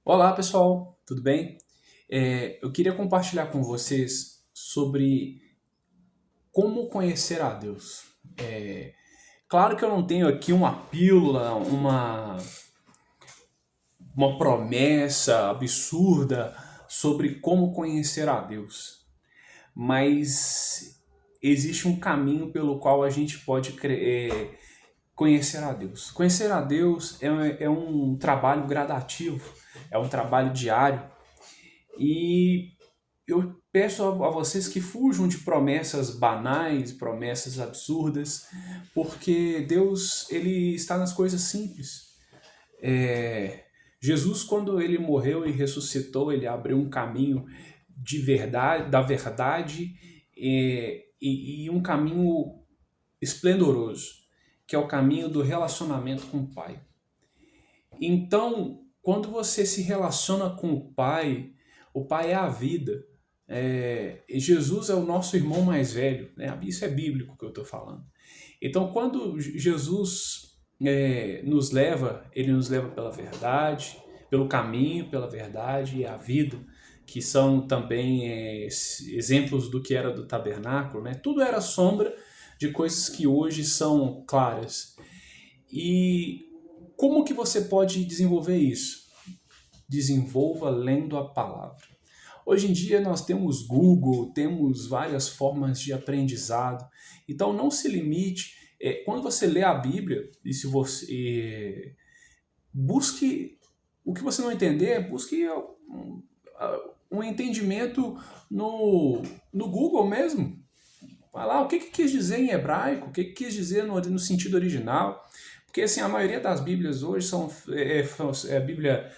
Olá pessoal, tudo bem? Eu queria compartilhar com vocês sobre como conhecer a Deus. Claro que eu não tenho aqui uma pílula, uma promessa absurda sobre como conhecer a Deus, mas existe um caminho pelo qual a gente pode conhecer a Deus. Conhecer a Deus é um trabalho gradativo, é um trabalho diário e eu peço a vocês que fujam de promessas banais, promessas absurdas, porque Deus ele está nas coisas simples. Jesus, quando ele morreu e ressuscitou, ele abriu um caminho de verdade, da verdade e um caminho esplendoroso, que é o caminho do relacionamento com o Pai. Então, quando você se relaciona com o Pai é a vida. Jesus é o nosso irmão mais velho, né? Isso é bíblico que eu estou falando. Então, quando Jesus ele nos leva pela verdade, pelo caminho, pela verdade e a vida, que são também exemplos do que era do tabernáculo, né? Tudo era sombra de coisas que hoje são claras. E como que você pode desenvolver isso? Desenvolva lendo a palavra. Hoje em dia nós temos Google, temos várias formas de aprendizado, então não se limite. Quando você lê a Bíblia, e se você busque o que você não entender, busque um entendimento no Google mesmo. Vai lá, o que quis dizer em hebraico, o que quis dizer no sentido original. Porque assim, a maioria das Bíblias hoje é a Bíblia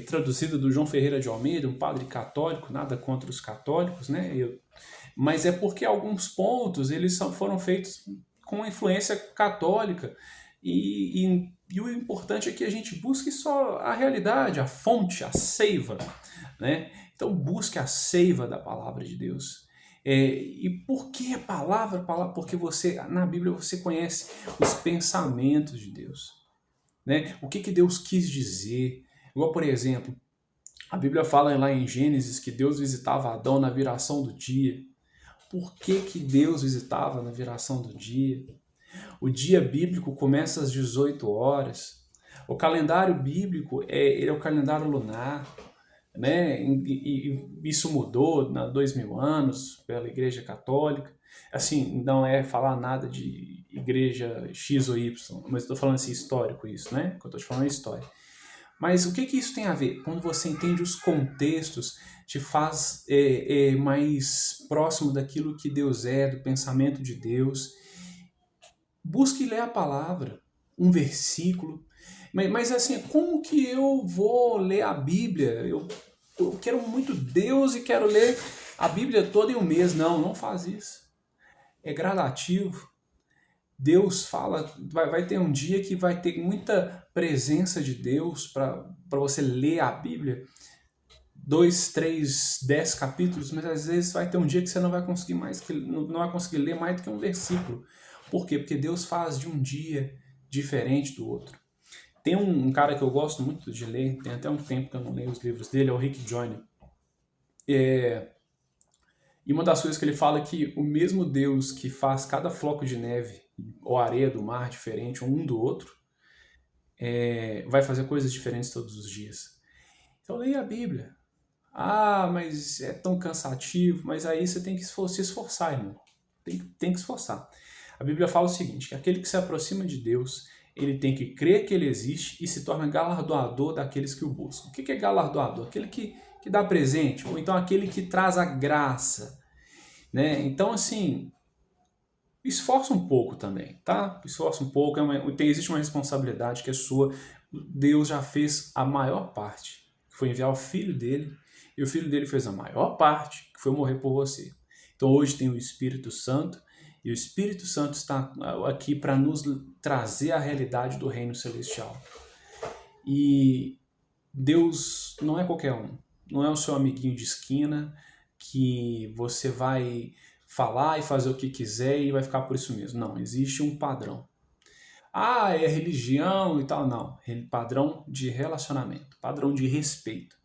traduzida do João Ferreira de Almeida, um padre católico, nada contra os católicos, né? Mas é porque alguns pontos foram feitos com influência católica e o importante é que a gente busque só a realidade, a fonte, a seiva, né? Então busque a seiva da palavra de Deus. E por que a palavra? Porque na Bíblia você conhece os pensamentos de Deus, né? O que Deus quis dizer. Igual, por exemplo, a Bíblia fala lá em Gênesis que Deus visitava Adão na viração do dia. Por que Deus visitava na viração do dia? O dia bíblico começa às 18 horas. O calendário bíblico ele é o calendário lunar, né? E isso mudou há 2000 anos pela Igreja Católica. Assim, não é falar nada de igreja X ou Y, mas estou falando assim histórico isso, né? O que eu estou te falando é história. Mas o que isso tem a ver? Quando você entende os contextos, te faz mais próximo daquilo que Deus é, do pensamento de Deus. Busque ler a palavra, um versículo. Mas assim, como que eu vou ler a Bíblia? Eu quero muito Deus e quero ler a Bíblia toda em um mês. Não, não faz isso. É gradativo. Deus fala, vai ter um dia que vai ter muita presença de Deus para você ler a Bíblia. 2, 3, 10 capítulos, mas às vezes vai ter um dia que você não vai conseguir não vai conseguir ler mais do que um versículo. Por quê? Porque Deus faz de um dia diferente do outro. Tem um cara que eu gosto muito de ler, tem até um tempo que eu não leio os livros dele, é o Rick Joyner. E uma das coisas que ele fala é que o mesmo Deus que faz cada floco de neve ou areia do mar diferente um do outro, vai fazer coisas diferentes todos os dias. Então leia a Bíblia. Ah, mas é tão cansativo, mas aí você tem que se esforçar, irmão. Tem que esforçar. A Bíblia fala o seguinte, que aquele que se aproxima de Deus, ele tem que crer que ele existe e se torna galardoador daqueles que o buscam. O que é galardoador? Aquele que dá presente, ou então aquele que traz a graça, né? Então, assim, esforça um pouco também, tá? Esforça um pouco, existe uma responsabilidade que é sua. Deus já fez a maior parte, que foi enviar o filho dele, e o filho dele fez a maior parte, que foi morrer por você. Então hoje tem o Espírito Santo, e o Espírito Santo está aqui para nos trazer a realidade do reino celestial. E Deus não é qualquer um, não é o seu amiguinho de esquina que você vai falar e fazer o que quiser e vai ficar por isso mesmo. Não, existe um padrão. Ah, é religião e tal. Não, padrão de relacionamento, padrão de respeito.